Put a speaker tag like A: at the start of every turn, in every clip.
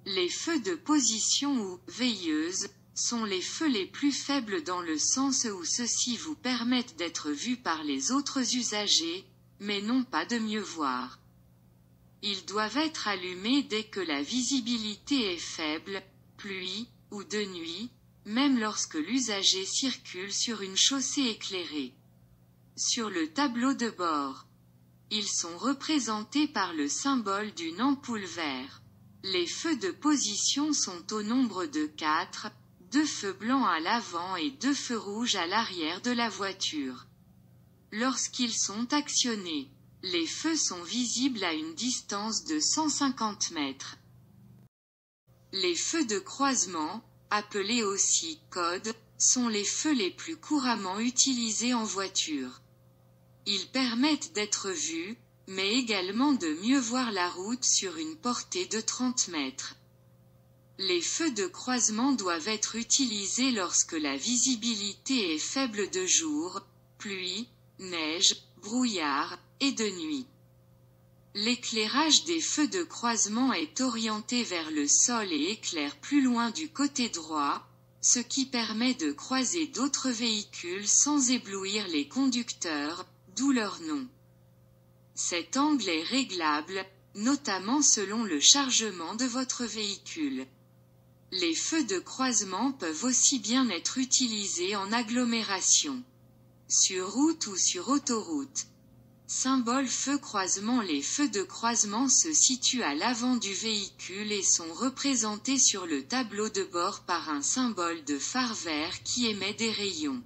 A: Les feux de position ou « veilleuse » sont les feux les plus faibles dans le sens où ceux-ci vous permettent d'être vus par les autres usagers, mais non pas de mieux voir. Ils doivent être allumés dès que la visibilité est faible, pluie, ou de nuit, même lorsque l'usager circule sur une chaussée éclairée. Sur le tableau de bord, ils sont représentés par le symbole d'une ampoule vert. Les feux de position sont au nombre de 4, 2 feux blancs à l'avant et 2 feux rouges à l'arrière de la voiture. Lorsqu'ils sont actionnés, les feux sont visibles à une distance de 150 mètres. Les feux de croisement, appelés aussi codes, sont les feux les plus couramment utilisés en voiture. Ils permettent d'être vus, mais également de mieux voir la route sur une portée de 30 mètres. Les feux de croisement doivent être utilisés lorsque la visibilité est faible de jour, pluie, neige, brouillard, et de nuit. L'éclairage des feux de croisement est orienté vers le sol et éclaire plus loin du côté droit, ce qui permet de croiser d'autres véhicules sans éblouir les conducteurs, d'où leur nom. Cet angle est réglable, notamment selon le chargement de votre véhicule. Les feux de croisement peuvent aussi bien être utilisés en agglomération, sur route ou sur autoroute. Symbole feu croisement. Les feux de croisement se situent à l'avant du véhicule et sont représentés sur le tableau de bord par un symbole de phare vert qui émet des rayons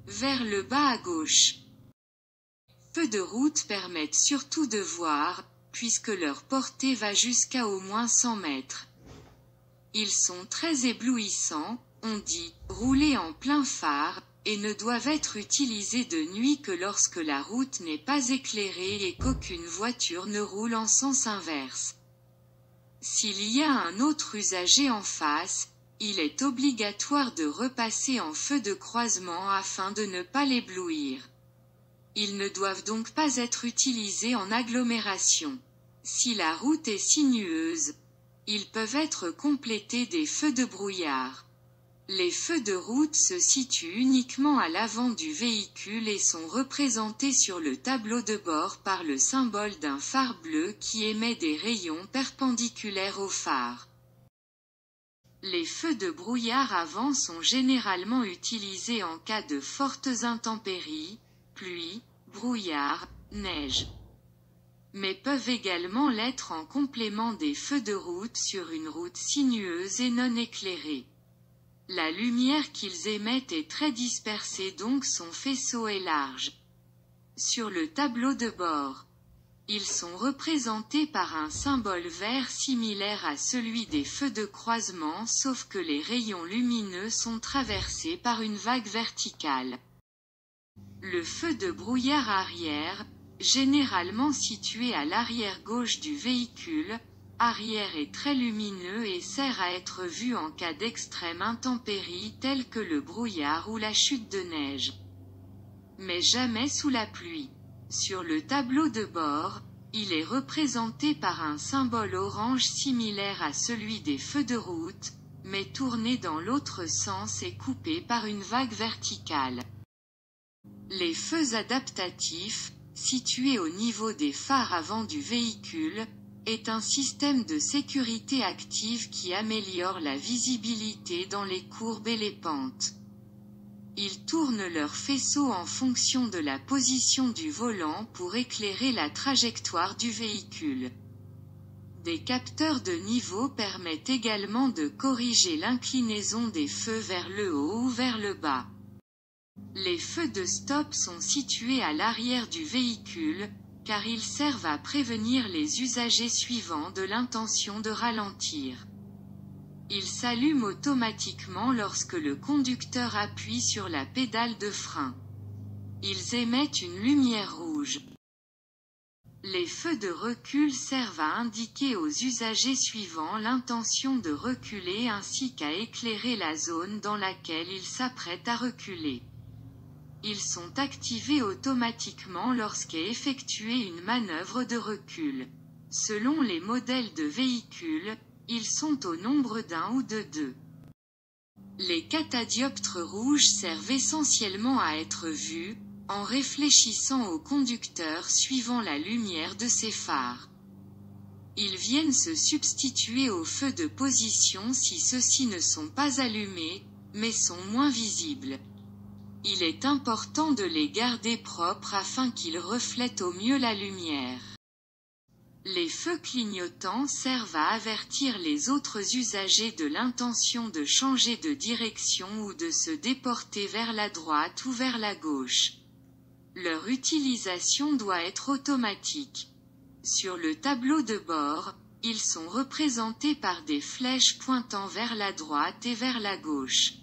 A: vers le bas à gauche. Feux de route permettent surtout de voir, puisque leur portée va jusqu'à au moins 100 mètres. Ils sont très éblouissants, on dit « rouler en plein phare », et ne doivent être utilisés de nuit que lorsque la route n'est pas éclairée et qu'aucune voiture ne roule en sens inverse. S'il y a un autre usager en face, il est obligatoire de repasser en feu de croisement afin de ne pas l'éblouir. Ils ne doivent donc pas être utilisés en agglomération. Si la route est sinueuse, ils peuvent être complétés des feux de brouillard. Les feux de route se situent uniquement à l'avant du véhicule et sont représentés sur le tableau de bord par le symbole d'un phare bleu qui émet des rayons perpendiculaires au phare. Les feux de brouillard avant sont généralement utilisés en cas de fortes intempéries, pluie, brouillard, neige. Mais peuvent également l'être en complément des feux de route sur une route sinueuse et non éclairée. La lumière qu'ils émettent est très dispersée, donc son faisceau est large. Sur le tableau de bord, ils sont représentés par un symbole vert similaire à celui des feux de croisement, sauf que les rayons lumineux sont traversés par une vague verticale. Le feu de brouillard arrière, généralement situé à l'arrière gauche du véhicule, arrière est très lumineux et sert à être vu en cas d'extrême intempérie telle que le brouillard ou la chute de neige. Mais jamais sous la pluie. Sur le tableau de bord, il est représenté par un symbole orange similaire à celui des feux de route, mais tourné dans l'autre sens et coupé par une vague verticale. Les feux adaptatifs, situés au niveau des phares avant du véhicule, est un système de sécurité active qui améliore la visibilité dans les courbes et les pentes. Ils tournent leur faisceau en fonction de la position du volant pour éclairer la trajectoire du véhicule. Des capteurs de niveau permettent également de corriger l'inclinaison des feux vers le haut ou vers le bas. Les feux de stop sont situés à l'arrière du véhicule, car ils servent à prévenir les usagers suivants de l'intention de ralentir. Ils s'allument automatiquement lorsque le conducteur appuie sur la pédale de frein. Ils émettent une lumière rouge. Les feux de recul servent à indiquer aux usagers suivants l'intention de reculer ainsi qu'à éclairer la zone dans laquelle ils s'apprêtent à reculer. Ils sont activés automatiquement lorsqu'est effectuée une manœuvre de recul. Selon les modèles de véhicules, Ils sont au nombre d'un ou de deux. Les catadioptres rouges servent essentiellement à être vus, en réfléchissant au conducteur suivant la lumière de ses phares. Ils viennent se substituer aux feux de position si ceux-ci ne sont pas allumés, mais sont moins visibles. Il est important de les garder propres afin qu'ils reflètent au mieux la lumière. Les feux clignotants servent à avertir les autres usagers de l'intention de changer de direction ou de se déporter vers la droite ou vers la gauche. Leur utilisation doit être automatique. Sur le tableau de bord, ils sont représentés par des flèches pointant vers la droite et vers la gauche.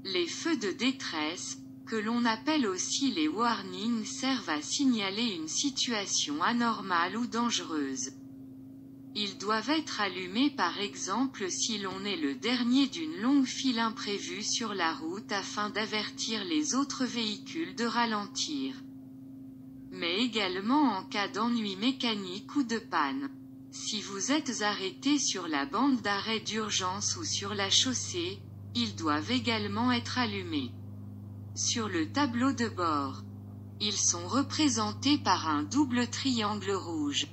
A: Les feux de détresse, que l'on appelle aussi les warnings, servent à signaler une situation anormale ou dangereuse. Ils doivent être allumés par exemple si l'on est le dernier d'une longue file imprévue sur la route afin d'avertir les autres véhicules de ralentir. Mais également en cas d'ennui mécanique ou de panne. Si vous êtes arrêté sur la bande d'arrêt d'urgence ou sur la chaussée, ils doivent également être allumés. Sur le tableau de bord, ils sont représentés par un double triangle rouge.